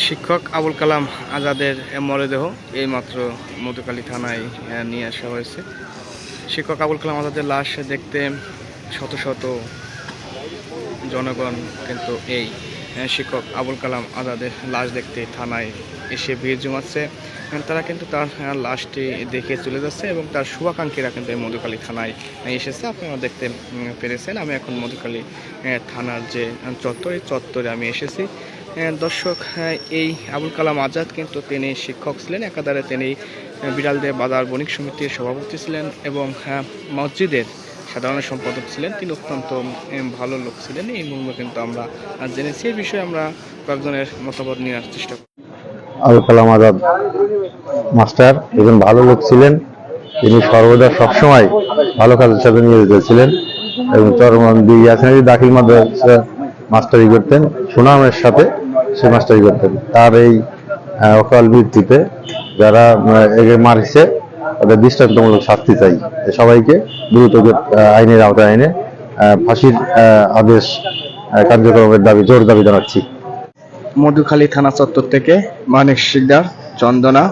শিক্ষক আবুল কালাম আজাদের মরদেহ এইমাত্র মধুখালী থানায় নিয়ে আসা হয়েছে। শিক্ষক আবুল কালাম আজাদের লাশ দেখতে শত শত জনগণ কিন্তু এই শিক্ষক আবুল কালাম আজাদের লাশ দেখতে থানায় এসে ভিড় জমাচ্ছে। তারা কিন্তু তার লাশটি দেখে চলে যাচ্ছে এবং তার শুভাকাঙ্ক্ষীরা কিন্তু এই মধুখালী থানায় এসেছে। আপনারা দেখতে পেরেছেন আমি এখন মধুখালী থানার যে চত্বর, এই চত্বরে আমি এসেছি। দর্শক, এই আবুল কালাম আজাদ কিন্তু তিনি শিক্ষক ছিলেন, একাধারে তিনি বিড়ালদের বাজার বণিক সমিতির সভাপতি ছিলেন এবং মসজিদের সাধারণ সম্পাদক ছিলেন। তিনি অত্যন্ত ভালো লোক ছিলেন, এই মর্মে কিন্তু আমরা জেনেছি। এই বিষয়ে আমরা কয়েকজনের মতামত নেওয়ার চেষ্টা করি। আবুল কালাম আজাদ মাস্টার একজন ভালো লোক ছিলেন। তিনি সর্বদা সবসময় ভালো কাজের সাথে নিয়োজিত ছিলেন এবং ইয়াসিনারি দাখিল মাদ্রাসা মাস্টারি করতেন, সুনামের সাথে সে মাস্টারি করতেন। তার এই অকাল মৃত্যুতে যারা একে মারছে তাদের দৃষ্টান্তমূলক শাস্তি চাই। সবাইকে দ্রুত আইনের আওতায় এনে ফাঁসির আদেশ কার্যক্রমের জোর দাবি জানাচ্ছি। মধুখালী থানা চত্বর থেকে মানিক শিকদার, চন্দনা।